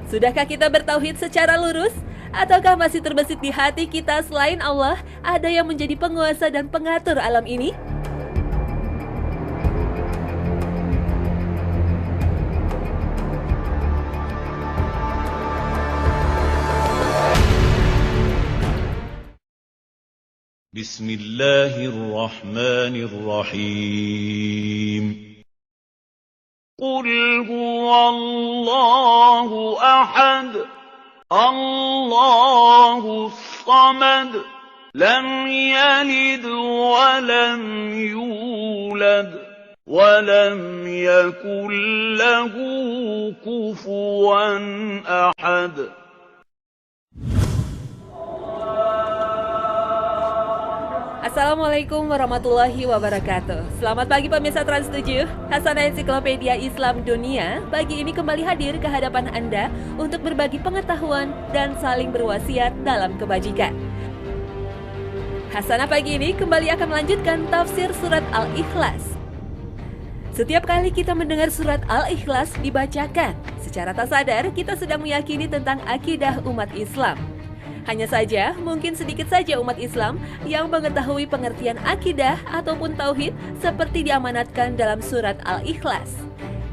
Sudahkah kita bertauhid secara lurus? Ataukah masih terbesit di hati kita selain Allah ada yang menjadi penguasa dan pengatur alam ini? Bismillahirrahmanirrahim. قل هو الله أحد الله الصمد لم يلد ولم يولد ولم يكن له كفوا أحد. Assalamualaikum warahmatullahi wabarakatuh. Selamat pagi pemirsa Trans7. Hasanah Ensiklopedia Islam Dunia pagi ini kembali hadir ke hadapan Anda untuk berbagi pengetahuan dan saling berwasiat dalam kebajikan. Hasanah pagi ini kembali akan melanjutkan tafsir surat Al-Ikhlas. Setiap kali kita mendengar surat Al-Ikhlas dibacakan, secara tak sadar kita sedang meyakini tentang akidah umat Islam. Hanya saja, mungkin sedikit saja umat Islam yang mengetahui pengertian akidah ataupun tauhid seperti diamanatkan dalam surat Al-Ikhlas.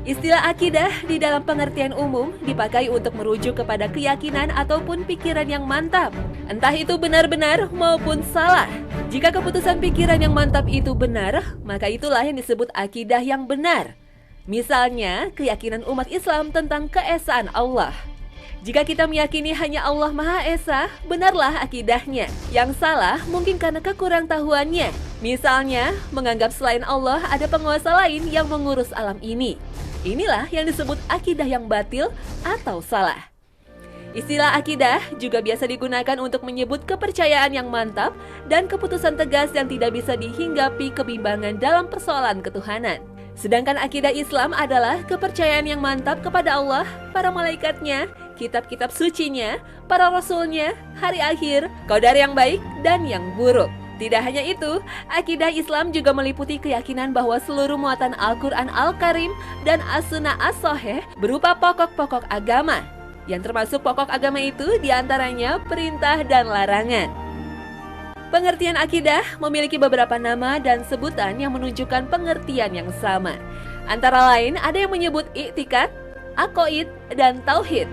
Istilah akidah di dalam pengertian umum dipakai untuk merujuk kepada keyakinan ataupun pikiran yang mantap. Entah itu benar-benar maupun salah. Jika keputusan pikiran yang mantap itu benar, maka itulah yang disebut akidah yang benar. Misalnya, keyakinan umat Islam tentang keesaan Allah. Jika kita meyakini hanya Allah Maha Esa, benarlah akidahnya. Yang salah mungkin karena kekurangtahuannya. Misalnya, menganggap selain Allah ada penguasa lain yang mengurus alam ini. Inilah yang disebut akidah yang batil atau salah. Istilah akidah juga biasa digunakan untuk menyebut kepercayaan yang mantap dan keputusan tegas yang tidak bisa dihinggapi kebimbangan dalam persoalan ketuhanan. Sedangkan akidah Islam adalah kepercayaan yang mantap kepada Allah, para malaikatnya, kitab-kitab sucinya, para rasulnya, hari akhir, qadar yang baik dan yang buruk. Tidak hanya itu, akidah Islam juga meliputi keyakinan bahwa seluruh muatan Al-Quran Al-Karim dan As-Sunnah As-Sahih berupa pokok-pokok agama. Yang termasuk pokok agama itu diantaranya perintah dan larangan. Pengertian akidah memiliki beberapa nama dan sebutan yang menunjukkan pengertian yang sama. Antara lain ada yang menyebut i'tikad, aqaid, dan tauhid.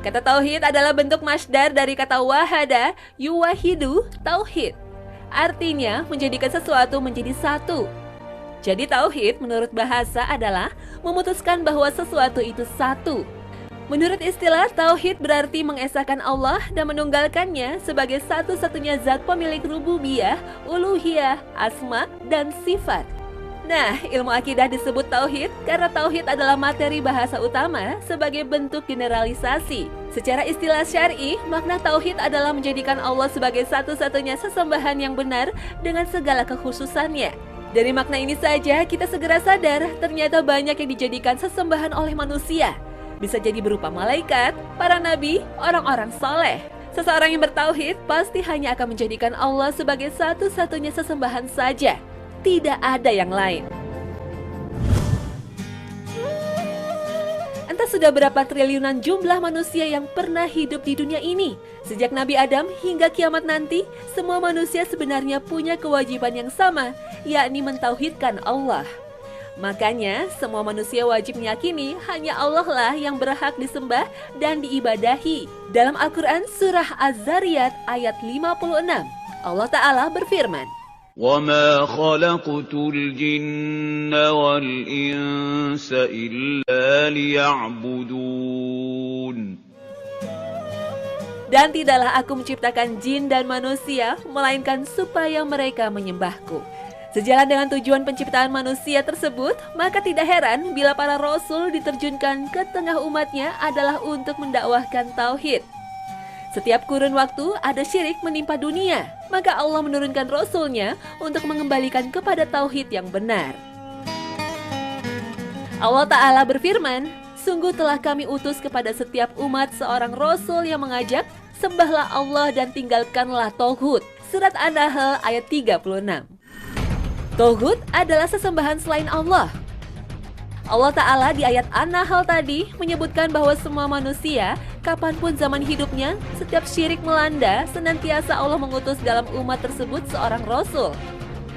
Kata tauhid adalah bentuk masdar dari kata wahada, yuwahidu, tauhid. Artinya menjadikan sesuatu menjadi satu. Jadi tauhid menurut bahasa adalah memutuskan bahwa sesuatu itu satu. Menurut istilah, tauhid berarti mengesahkan Allah dan menunggalkannya sebagai satu-satunya zat pemilik rububiyah, uluhiyah, asma, dan sifat. Nah, ilmu akidah disebut tauhid karena tauhid adalah materi bahasa utama sebagai bentuk generalisasi. Secara istilah syar'i, makna tauhid adalah menjadikan Allah sebagai satu-satunya sesembahan yang benar dengan segala kekhususannya. Dari makna ini saja kita segera sadar ternyata banyak yang dijadikan sesembahan oleh manusia. Bisa jadi berupa malaikat, para nabi, orang-orang soleh. Seseorang yang bertauhid pasti hanya akan menjadikan Allah sebagai satu-satunya sesembahan saja. Tidak ada yang lain. Entah sudah berapa triliunan jumlah manusia yang pernah hidup di dunia ini. Sejak Nabi Adam hingga kiamat nanti, semua manusia sebenarnya punya kewajiban yang sama, yakni mentauhidkan Allah. Makanya, semua manusia wajib meyakini hanya Allah lah yang berhak disembah dan diibadahi. Dalam Al-Quran Surah Az-Zariyat ayat 56, Allah Ta'ala berfirman, وَمَا خَلَقْتُ الْجِنَّ وَالْإِنسَ إِلَّا لِيَعْبُدُونَ. Dan tidaklah aku menciptakan jin dan manusia, melainkan supaya mereka menyembahku. Sejalan dengan tujuan penciptaan manusia tersebut, maka tidak heran bila para rasul diterjunkan ke tengah umatnya adalah untuk mendakwahkan tauhid. Setiap kurun waktu ada syirik menimpa dunia, maka Allah menurunkan rasulnya untuk mengembalikan kepada tauhid yang benar. Allah Ta'ala berfirman, sungguh telah kami utus kepada setiap umat seorang rasul yang mengajak, sembahlah Allah dan tinggalkanlah tauhid. Surat An-Nahl ayat 36. Tauhid adalah sesembahan selain Allah. Allah Ta'ala di ayat An-Nahl tadi menyebutkan bahwa semua manusia, kapanpun zaman hidupnya, setiap syirik melanda, senantiasa Allah mengutus dalam umat tersebut seorang Rasul.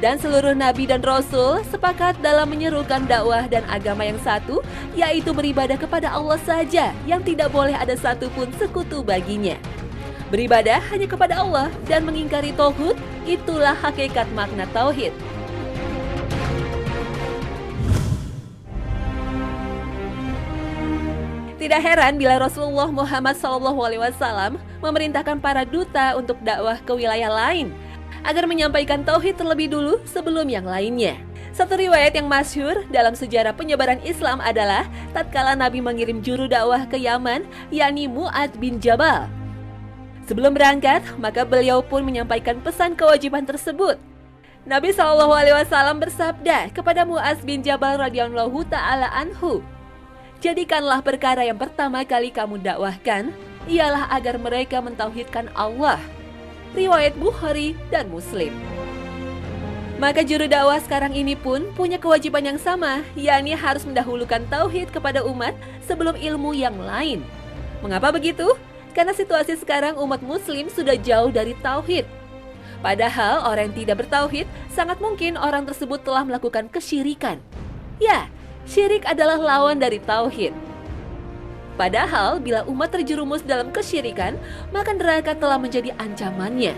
Dan seluruh Nabi dan Rasul sepakat dalam menyerukan dakwah dan agama yang satu, yaitu beribadah kepada Allah saja, yang tidak boleh ada satupun sekutu baginya. Beribadah hanya kepada Allah dan mengingkari tauhid, itulah hakikat makna tauhid. Tidak heran bila Rasulullah Muhammad SAW memerintahkan para duta untuk dakwah ke wilayah lain agar menyampaikan tauhid terlebih dulu sebelum yang lainnya. Satu riwayat yang masyhur dalam sejarah penyebaran Islam adalah tatkala Nabi mengirim juru dakwah ke Yaman, yakni Mu'adz bin Jabal. Sebelum berangkat, maka beliau pun menyampaikan pesan kewajiban tersebut. Nabi SAW bersabda kepada Mu'adz bin Jabal radhiyallahu ta'ala anhu, "Jadikanlah perkara yang pertama kali kamu dakwahkan, ialah agar mereka mentauhidkan Allah." Riwayat Bukhari dan Muslim. Maka juru dakwah sekarang ini pun punya kewajiban yang sama, yakni harus mendahulukan tauhid kepada umat sebelum ilmu yang lain. Mengapa begitu? Karena situasi sekarang umat muslim sudah jauh dari tauhid. Padahal orang yang tidak bertauhid, sangat mungkin orang tersebut telah melakukan kesyirikan. Ya, syirik adalah lawan dari tauhid. Padahal bila umat terjerumus dalam kesyirikan, maka neraka telah menjadi ancamannya.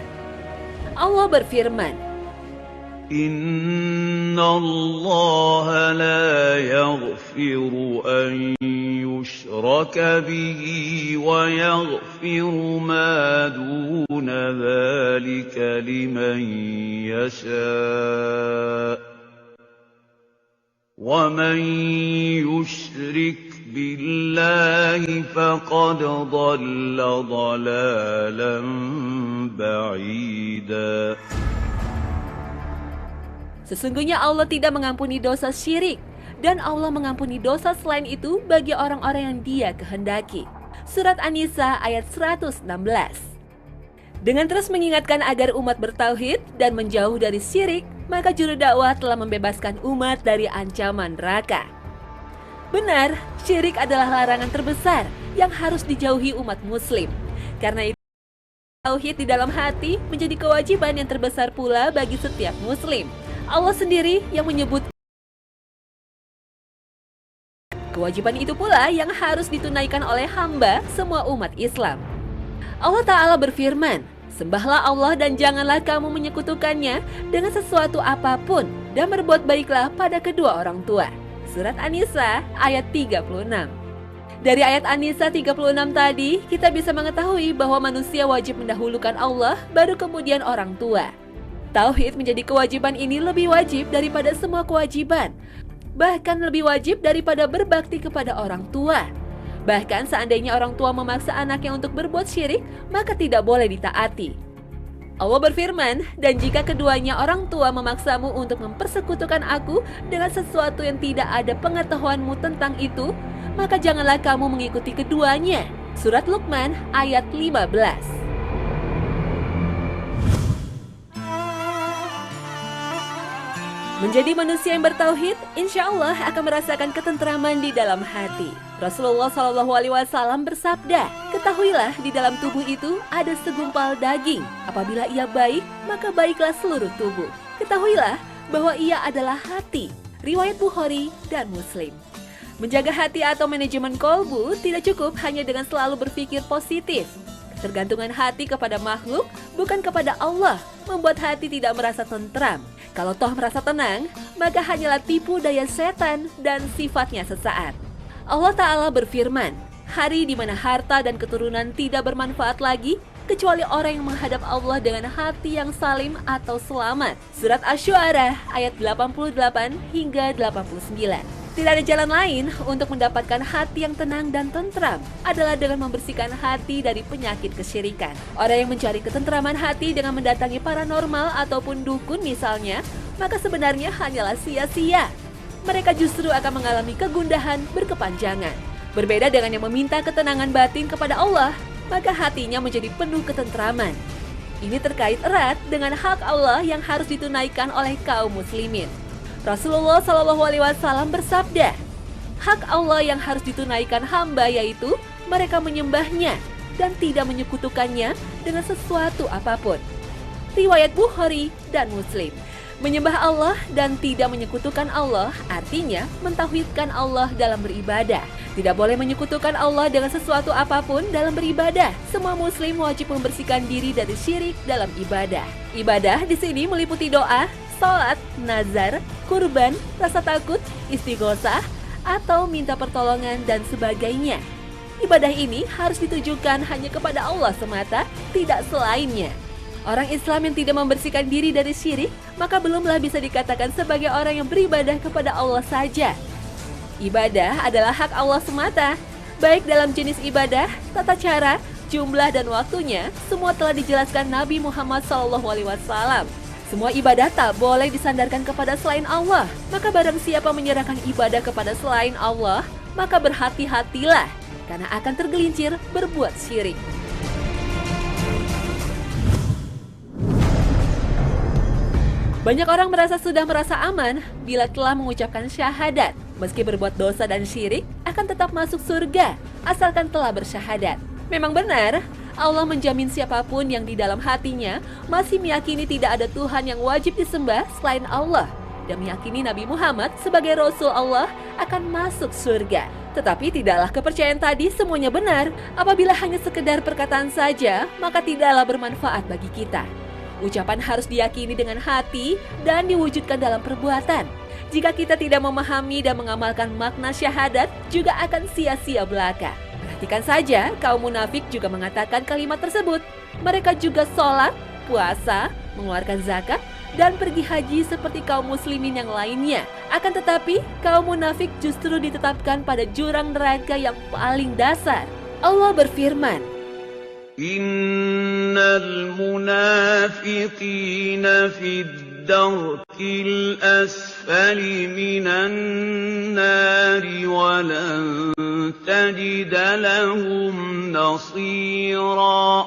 Allah berfirman, Inna Allah la yaghfiru an yushraka bihi wa yaghfiru ma duna dhalika liman yasha' wa man yushrik billahi faqad dhalla dhalalan ba'ida. Sesungguhnya Allah tidak mengampuni dosa syirik, dan Allah mengampuni dosa selain itu bagi orang-orang yang Dia kehendaki. Surat An-Nisa ayat 116. Dengan terus mengingatkan agar umat bertauhid dan menjauh dari syirik, maka juru dakwah telah membebaskan umat dari ancaman neraka. Benar, syirik adalah larangan terbesar yang harus dijauhi umat muslim. Karena itu, tauhid di dalam hati menjadi kewajiban yang terbesar pula bagi setiap muslim. Allah sendiri yang menyebut kewajiban itu pula yang harus ditunaikan oleh hamba semua umat Islam. Allah Ta'ala berfirman, "Sembahlah Allah dan janganlah kamu menyekutukannya dengan sesuatu apapun, dan berbuat baiklah pada kedua orang tua." Surat An-Nisa ayat 36. Dari ayat An-Nisa 36 tadi, kita bisa mengetahui bahwa manusia wajib mendahulukan Allah, baru kemudian orang tua. Tauhid menjadi kewajiban ini lebih wajib daripada semua kewajiban. Bahkan lebih wajib daripada berbakti kepada orang tua. Bahkan seandainya orang tua memaksa anaknya untuk berbuat syirik, maka tidak boleh ditaati. Allah berfirman, "Dan jika keduanya orang tua memaksamu untuk mempersekutukan aku dengan sesuatu yang tidak ada pengetahuanmu tentang itu, maka janganlah kamu mengikuti keduanya." Surat Luqman ayat 15. Menjadi manusia yang bertauhid, insya Allah akan merasakan ketentraman di dalam hati. Rasulullah SAW bersabda, "Ketahuilah di dalam tubuh itu ada segumpal daging. Apabila ia baik, maka baiklah seluruh tubuh. Ketahuilah bahwa ia adalah hati." Riwayat Bukhari dan Muslim. Menjaga hati atau manajemen kolbu tidak cukup hanya dengan selalu berpikir positif. Ketergantungan hati kepada makhluk, bukan kepada Allah, membuat hati tidak merasa tentram. Kalau toh merasa tenang, maka hanyalah tipu daya setan dan sifatnya sesaat. Allah Ta'ala berfirman, "Hari di mana harta dan keturunan tidak bermanfaat lagi, kecuali orang yang menghadap Allah dengan hati yang salim atau selamat." Surat Asy-Syu'ara ayat 88 hingga 89. Tidak ada jalan lain untuk mendapatkan hati yang tenang dan tentram adalah dengan membersihkan hati dari penyakit kesyirikan. Orang yang mencari ketentraman hati dengan mendatangi paranormal ataupun dukun misalnya, maka sebenarnya hanyalah sia-sia. Mereka justru akan mengalami kegundahan berkepanjangan. Berbeda dengan yang meminta ketenangan batin kepada Allah, maka hatinya menjadi penuh ketentraman. Ini terkait erat dengan hak Allah yang harus ditunaikan oleh kaum muslimin. Rasulullah SAW bersabda, Hak Allah yang harus ditunaikan hamba yaitu mereka menyembahnya dan tidak menyekutukannya dengan sesuatu apapun. Riwayat Bukhari dan Muslim. Menyembah Allah dan tidak menyekutukan Allah artinya mentauhidkan Allah dalam beribadah. Tidak boleh menyekutukan Allah dengan sesuatu apapun dalam beribadah. Semua muslim wajib membersihkan diri dari syirik dalam ibadah. Ibadah di sini meliputi doa, salat, nazar, kurban, rasa takut, istighosah, atau minta pertolongan dan sebagainya. Ibadah ini harus ditujukan hanya kepada Allah semata, tidak selainnya. Orang Islam yang tidak membersihkan diri dari syirik, maka belumlah bisa dikatakan sebagai orang yang beribadah kepada Allah saja. Ibadah adalah hak Allah semata, baik dalam jenis ibadah, tata cara, jumlah dan waktunya, semua telah dijelaskan Nabi Muhammad SAW. Semua ibadah tak boleh disandarkan kepada selain Allah, maka barang siapa menyerahkan ibadah kepada selain Allah, maka berhati-hatilah, karena akan tergelincir berbuat syirik. Banyak orang sudah merasa aman bila telah mengucapkan syahadat. Meski berbuat dosa dan syirik, akan tetap masuk surga, asalkan telah bersyahadat. Memang benar, Allah menjamin siapapun yang di dalam hatinya masih meyakini tidak ada Tuhan yang wajib disembah selain Allah, dan meyakini Nabi Muhammad sebagai Rasul Allah akan masuk surga. Tetapi tidaklah kepercayaan tadi semuanya benar. Apabila hanya sekedar perkataan saja, maka tidaklah bermanfaat bagi kita. Ucapan harus diyakini dengan hati dan diwujudkan dalam perbuatan. Jika kita tidak memahami dan mengamalkan makna syahadat, juga akan sia-sia belaka. Perhatikan saja, kaum munafik juga mengatakan kalimat tersebut. Mereka juga sholat, puasa, mengeluarkan zakat, dan pergi haji seperti kaum muslimin yang lainnya. Akan tetapi, kaum munafik justru ditetapkan pada jurang neraka yang paling dasar. Allah berfirman, Innal munafiqina fid darkil asfali minan nari wa lan tajida lahum nasira.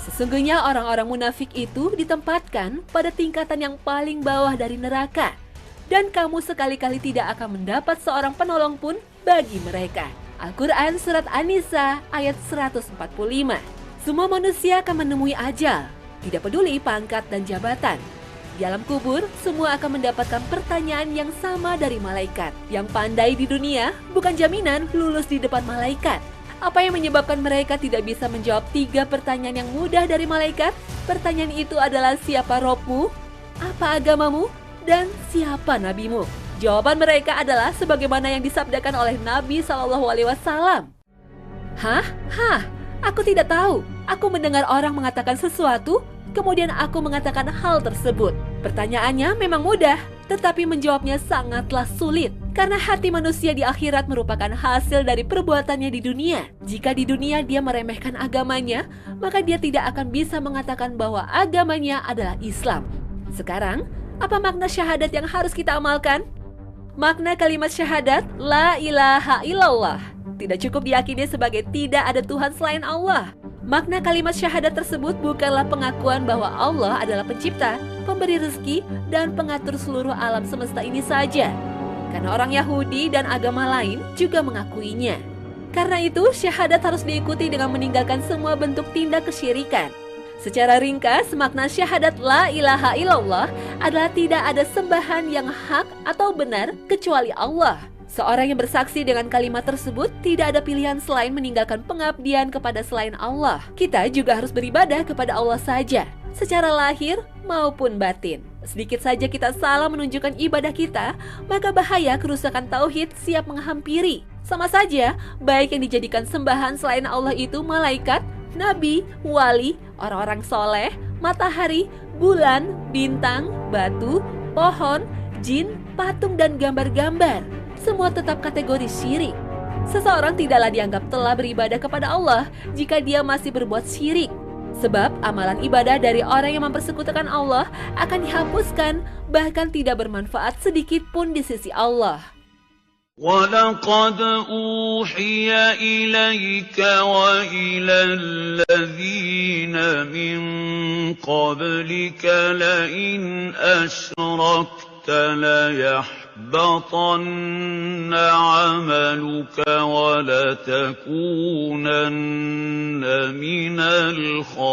Sesungguhnya orang-orang munafik itu ditempatkan pada tingkatan yang paling bawah dari neraka, dan kamu sekali-kali tidak akan mendapat seorang penolong pun bagi mereka. Al-Quran Surat An-Nisa ayat 145. Semua manusia akan menemui ajal, tidak peduli pangkat dan jabatan. Di alam kubur, semua akan mendapatkan pertanyaan yang sama dari malaikat. Yang pandai di dunia bukan jaminan lulus di depan malaikat. Apa yang menyebabkan mereka tidak bisa menjawab 3 pertanyaan yang mudah dari malaikat? Pertanyaan itu adalah siapa Robmu, apa agamamu, dan siapa nabimu? Jawaban mereka adalah sebagaimana yang disabdakan oleh Nabi SAW. Hah? Aku tidak tahu. Aku mendengar orang mengatakan sesuatu, kemudian aku mengatakan hal tersebut. Pertanyaannya memang mudah, tetapi menjawabnya sangatlah sulit. Karena hati manusia di akhirat merupakan hasil dari perbuatannya di dunia. Jika di dunia dia meremehkan agamanya, maka dia tidak akan bisa mengatakan bahwa agamanya adalah Islam. Sekarang, apa makna syahadat yang harus kita amalkan? Makna kalimat syahadat, la ilaha illallah, tidak cukup diyakini sebagai tidak ada Tuhan selain Allah. Makna kalimat syahadat tersebut bukanlah pengakuan bahwa Allah adalah pencipta, pemberi rezeki, dan pengatur seluruh alam semesta ini saja. Karena orang Yahudi dan agama lain juga mengakuinya. Karena itu, syahadat harus diikuti dengan meninggalkan semua bentuk tindak kesyirikan. Secara ringkas, makna syahadat la ilaha illallah adalah tidak ada sembahan yang hak atau benar kecuali Allah. Seorang yang bersaksi dengan kalimat tersebut tidak ada pilihan selain meninggalkan pengabdian kepada selain Allah. Kita juga harus beribadah kepada Allah saja, secara lahir maupun batin. Sedikit saja kita salah menunjukkan ibadah kita, maka bahaya kerusakan tauhid siap menghampiri. Sama saja, baik yang dijadikan sembahan selain Allah itu malaikat, nabi, wali, orang-orang soleh, matahari, bulan, bintang, batu, pohon, jin, patung, dan gambar-gambar. Semua tetap kategori syirik. Seseorang tidaklah dianggap telah beribadah kepada Allah jika dia masih berbuat syirik. Sebab amalan ibadah dari orang yang mempersekutukan Allah akan dihapuskan, bahkan tidak bermanfaat sedikit pun di sisi Allah. وَلَقَدْ أُوحِيَ إِلَيْكَ وَإِلَى الَّذِينَ مِن قَبْلِكَ لَئِنْ أَشْرَكْتَ لَيَحْبَطَنَّ عَمَلُكَ وَلَتَكُونَنَّ مِنَ الْخَاسِرِينَ.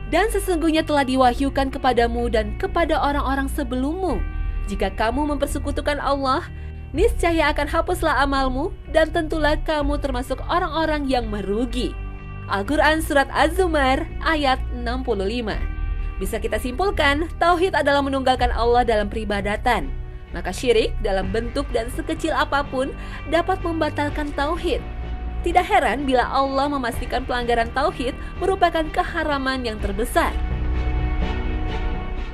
Dan sesungguhnya telah diwahyukan kepadamu dan kepada orang-orang sebelummu. Jika kamu mempersekutukan Allah, niscaya akan hapuslah amalmu dan tentulah kamu termasuk orang-orang yang merugi. Al-Quran Surat Az-Zumar ayat 65. Bisa kita simpulkan, tauhid adalah menunggalkan Allah dalam peribadatan. Maka syirik dalam bentuk dan sekecil apapun dapat membatalkan tauhid. Tidak heran bila Allah memastikan pelanggaran tauhid merupakan keharaman yang terbesar.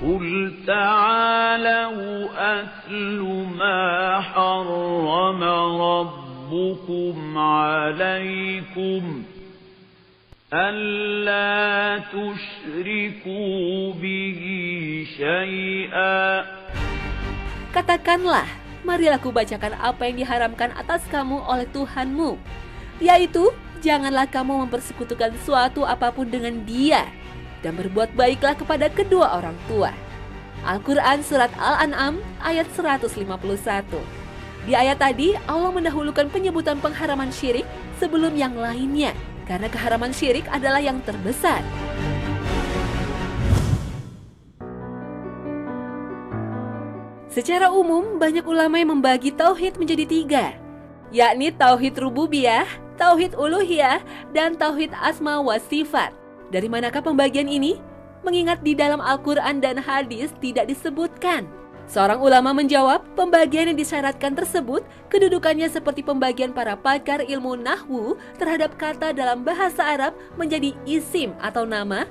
قُلْ تَعَالَوْا أَتْلُ مَا حَرَّمَ رَبُّكُمْ عَلَيْكُمْ أَلَّا تُشْرِكُوا بِهِ شَيْئًا. Katakanlah, marilah kubacakan apa yang diharamkan atas kamu oleh Tuhanmu, yaitu janganlah kamu mempersekutukan suatu apapun dengan Dia, dan berbuat baiklah kepada kedua orang tua. Al-Quran Surat Al-An'am ayat 151. Di ayat tadi Allah mendahulukan penyebutan pengharaman syirik sebelum yang lainnya, karena keharaman syirik adalah yang terbesar. Secara umum, banyak ulama yang membagi tauhid menjadi 3, yakni tauhid rububiyah, tauhid uluhiyah, dan tauhid asma wa sifat. Dari manakah pembagian ini? Mengingat di dalam Al-Quran dan hadis tidak disebutkan. Seorang ulama menjawab, pembagian yang disyaratkan tersebut kedudukannya seperti pembagian para pakar ilmu nahwu terhadap kata dalam bahasa Arab menjadi isim atau nama,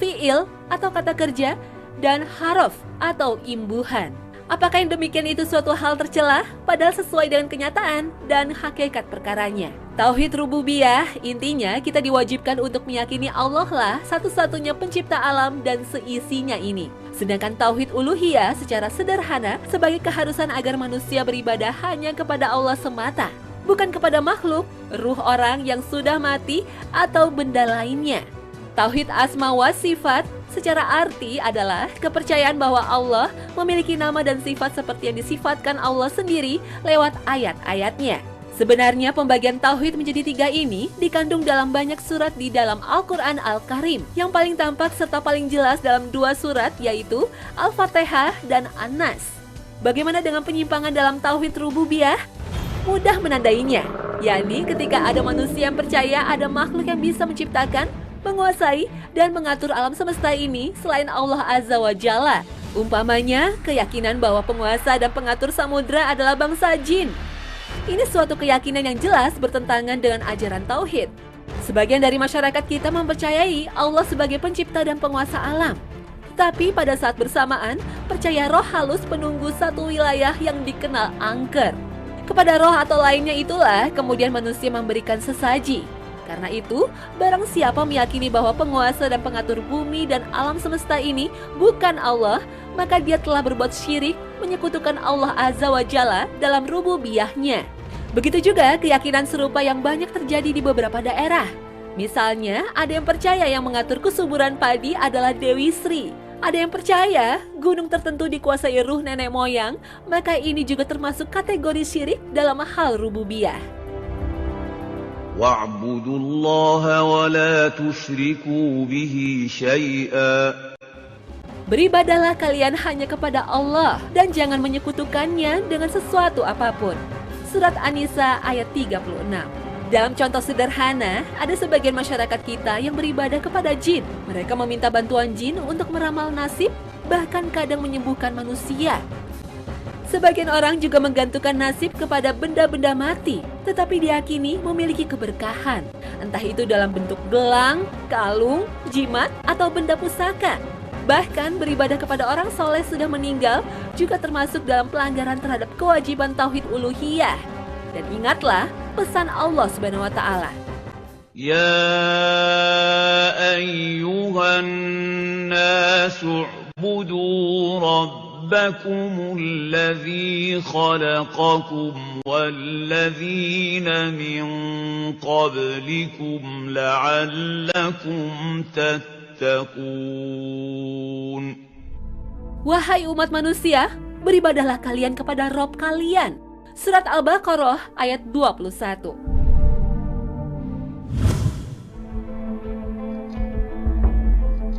fi'il atau kata kerja, dan haraf atau imbuhan. Apakah yang demikian itu suatu hal tercela? Padahal sesuai dengan kenyataan dan hakikat perkaranya. Tauhid rububiyah, intinya kita diwajibkan untuk meyakini Allah lah satu-satunya pencipta alam dan seisinya ini. Sedangkan tauhid uluhiyah secara sederhana sebagai keharusan agar manusia beribadah hanya kepada Allah semata, bukan kepada makhluk, ruh orang yang sudah mati, atau benda lainnya. Tauhid asma wa sifat secara arti adalah kepercayaan bahwa Allah memiliki nama dan sifat seperti yang disifatkan Allah sendiri lewat ayat-ayatnya. Sebenarnya pembagian tauhid menjadi 3 ini dikandung dalam banyak surat di dalam Al-Quran Al-Karim. Yang paling tampak serta paling jelas dalam 2 surat yaitu Al-Fatihah dan An-Nas. Bagaimana dengan penyimpangan dalam tauhid rububiyah? Mudah menandainya, yakni ketika ada manusia yang percaya ada makhluk yang bisa menciptakan, menguasai, dan mengatur alam semesta ini selain Allah Azza wa Jalla. Umpamanya, keyakinan bahwa penguasa dan pengatur samudra adalah bangsa jin. Ini suatu keyakinan yang jelas bertentangan dengan ajaran tauhid. Sebagian dari masyarakat kita mempercayai Allah sebagai pencipta dan penguasa alam. Tetapi pada saat bersamaan, percaya roh halus penunggu satu wilayah yang dikenal angker. Kepada roh atau lainnya itulah kemudian manusia memberikan sesaji. Karena itu, barang siapa meyakini bahwa penguasa dan pengatur bumi dan alam semesta ini bukan Allah, maka dia telah berbuat syirik, menyekutukan Allah Azza wa Jalla dalam rububiyahnya. Begitu juga keyakinan serupa yang banyak terjadi di beberapa daerah. Misalnya, ada yang percaya yang mengatur kesuburan padi adalah Dewi Sri. Ada yang percaya gunung tertentu dikuasai ruh nenek moyang, maka ini juga termasuk kategori syirik dalam hal rububiyah. وَاعْبُدُوا اللَّهَ وَلَا تُشْرِكُوا بِهِ شَيْئًا. Beribadahlah kalian hanya kepada Allah dan jangan menyekutukannya dengan sesuatu apapun. Surat An-Nisa ayat 36. Dalam contoh sederhana, ada sebagian masyarakat kita yang beribadah kepada jin. Mereka meminta bantuan jin untuk meramal nasib, bahkan kadang menyembuhkan manusia. Sebagian orang juga menggantungkan nasib kepada benda-benda mati, tetapi diyakini memiliki keberkahan. Entah itu dalam bentuk gelang, kalung, jimat, atau benda pusaka. Bahkan beribadah kepada orang soleh sudah meninggal juga termasuk dalam pelanggaran terhadap kewajiban tauhid uluhiyah. Dan ingatlah pesan Allah Subhanahu wa Ta'ala. Ya ayyuhan nasu اعبدوا ربكم الذي خلقكم والذين من قبلكم لعلكم تتقون. Wahai umat manusia, beribadahlah kalian kepada Rob kalian. Surat Al-Baqarah ayat 21.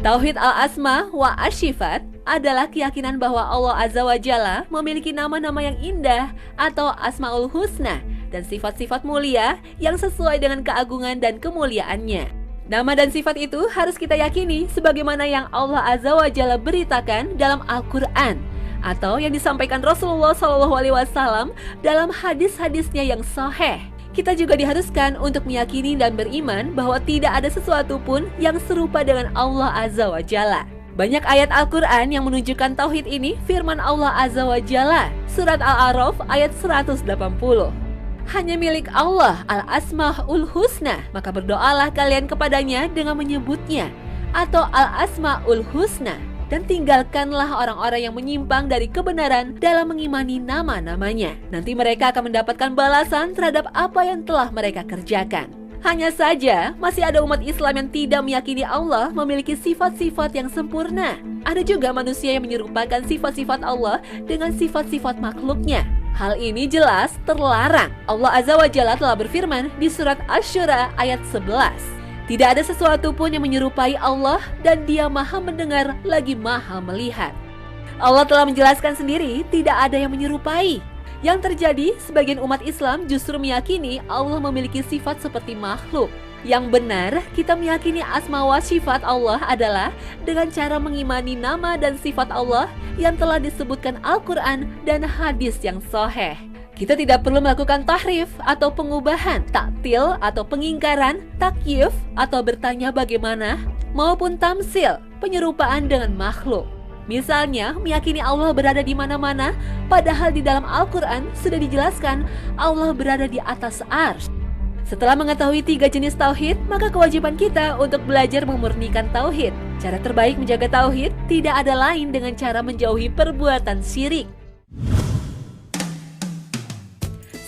Tauhid al-asma wa asyifat adalah keyakinan bahwa Allah Azza wa Jalla memiliki nama-nama yang indah atau asmaul husna dan sifat-sifat mulia yang sesuai dengan keagungan dan kemuliaannya. Nama dan sifat itu harus kita yakini sebagaimana yang Allah Azza wa Jalla beritakan dalam Al-Quran atau yang disampaikan Rasulullah SAW dalam hadis-hadisnya yang sahih. Kita juga diharuskan untuk meyakini dan beriman bahwa tidak ada sesuatu pun yang serupa dengan Allah Azza wa Jalla. Banyak ayat Al-Quran yang menunjukkan tauhid ini firman Allah Azza wa Jalla, surat Al-A'raf ayat 180. Hanya milik Allah Al-Asma'ul Husna, maka berdoalah kalian kepadanya dengan menyebutnya, atau Al-Asma'ul Husna, dan tinggalkanlah orang-orang yang menyimpang dari kebenaran dalam mengimani nama-namanya. Nanti mereka akan mendapatkan balasan terhadap apa yang telah mereka kerjakan. Hanya saja, masih ada umat Islam yang tidak meyakini Allah memiliki sifat-sifat yang sempurna. Ada juga manusia yang menyerupakan sifat-sifat Allah dengan sifat-sifat makhluknya. Hal ini jelas terlarang. Allah Azza wa Jalla telah berfirman di surat Asy-Syura ayat 11. Tidak ada sesuatu pun yang menyerupai Allah dan Dia Maha mendengar lagi Maha melihat. Allah telah menjelaskan sendiri tidak ada yang menyerupai. Yang terjadi, sebagian umat Islam justru meyakini Allah memiliki sifat seperti makhluk. Yang benar, kita meyakini asma wa sifat Allah adalah dengan cara mengimani nama dan sifat Allah yang telah disebutkan Al-Quran dan hadis yang sahih. Kita tidak perlu melakukan tahrif atau pengubahan, taktil atau pengingkaran, takyif atau bertanya bagaimana, maupun tamsil, penyerupaan dengan makhluk. Misalnya, meyakini Allah berada di mana-mana, padahal di dalam Al-Quran sudah dijelaskan Allah berada di atas arsy. Setelah mengetahui 3 jenis tauhid, maka kewajiban kita untuk belajar memurnikan tauhid. Cara terbaik menjaga tauhid tidak ada lain dengan cara menjauhi perbuatan syirik.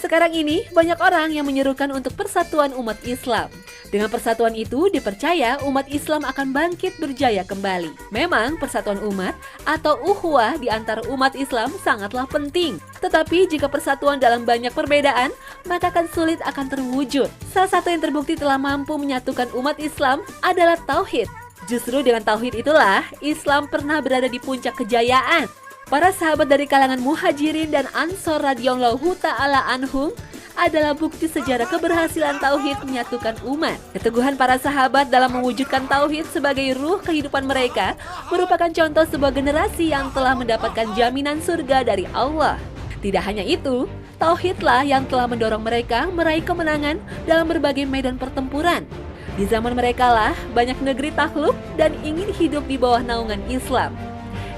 Sekarang ini, banyak orang yang menyerukan untuk persatuan umat Islam. Dengan persatuan itu, dipercaya umat Islam akan bangkit berjaya kembali. Memang, persatuan umat atau ukhuwah di antara umat Islam sangatlah penting. Tetapi, jika persatuan dalam banyak perbedaan, maka akan sulit akan terwujud. Salah satu yang terbukti telah mampu menyatukan umat Islam adalah tauhid. Justru dengan tauhid itulah, Islam pernah berada di puncak kejayaan. Para sahabat dari kalangan Muhajirin dan Ansor radhiyallahu ta'ala anhum adalah bukti sejarah keberhasilan tauhid menyatukan umat. Keteguhan para sahabat dalam mewujudkan tauhid sebagai ruh kehidupan mereka merupakan contoh sebuah generasi yang telah mendapatkan jaminan surga dari Allah. Tidak hanya itu, tauhidlah yang telah mendorong mereka meraih kemenangan dalam berbagai medan pertempuran. Di zaman merekalah banyak negeri takluk dan ingin hidup di bawah naungan Islam.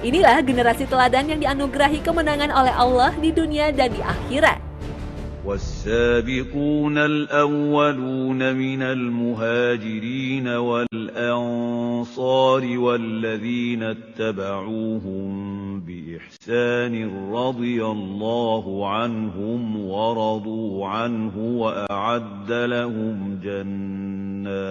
Inilah generasi teladan yang dianugerahi kemenangan oleh Allah di dunia dan di akhirat. والسابقون الأولون من المهاجرين والأنصار والذين اتبعوهم بإحسان رضي الله عنهم ورضوا عنه وأعد لهم جنات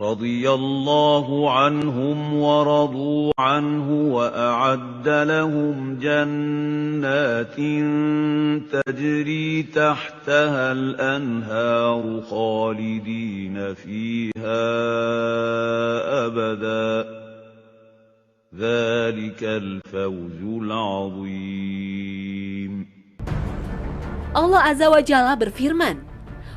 رضي الله عنهم ورضوا عنه وأعد لهم جنات تجري تحتها الأنهار خالدين فيها أبدا ذلك الفوز العظيم. Allah Azza wa Jalla berfirman,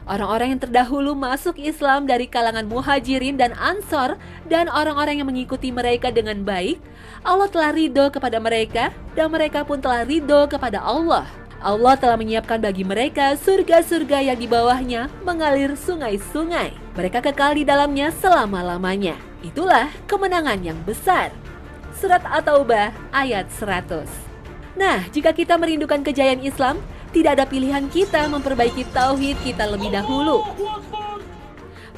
orang-orang yang terdahulu masuk Islam dari kalangan Muhajirin dan Ansor dan orang-orang yang mengikuti mereka dengan baik, Allah telah ridho kepada mereka dan mereka pun telah ridho kepada Allah. Allah telah menyiapkan bagi mereka surga-surga yang di bawahnya mengalir sungai-sungai. Mereka kekal di dalamnya selama-lamanya. Itulah kemenangan yang besar. Surat At-Taubah ayat 100. Nah, jika kita merindukan kejayaan Islam, tidak ada pilihan kita memperbaiki tauhid kita lebih dahulu.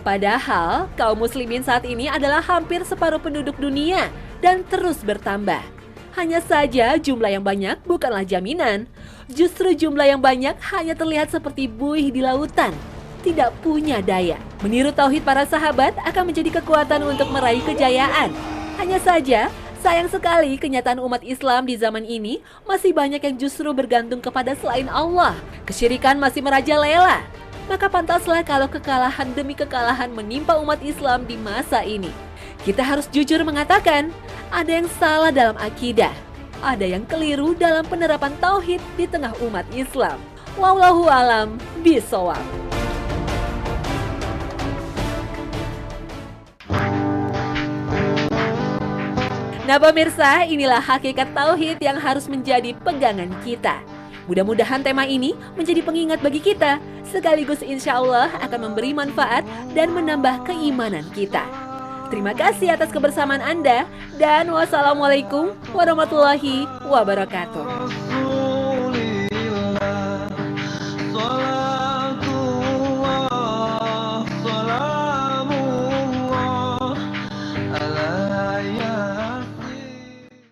Padahal kaum muslimin saat ini adalah hampir separuh penduduk dunia dan terus bertambah. Hanya saja jumlah yang banyak bukanlah jaminan. Justru jumlah yang banyak hanya terlihat seperti buih di lautan, tidak punya daya. Meniru tauhid para sahabat akan menjadi kekuatan untuk meraih kejayaan. Hanya saja, sayang sekali kenyataan umat Islam di zaman ini masih banyak yang justru bergantung kepada selain Allah. Kesyirikan masih merajalela. Maka pantaslah kalau kekalahan demi kekalahan menimpa umat Islam di masa ini. Kita harus jujur mengatakan, ada yang salah dalam akidah, ada yang keliru dalam penerapan tauhid di tengah umat Islam. Wallahu alam bishawab. Nah pemirsa, inilah hakikat tauhid yang harus menjadi pegangan kita. Mudah-mudahan tema ini menjadi pengingat bagi kita, sekaligus insya Allah akan memberi manfaat dan menambah keimanan kita. Terima kasih atas kebersamaan Anda, dan wassalamualaikum warahmatullahi wabarakatuh.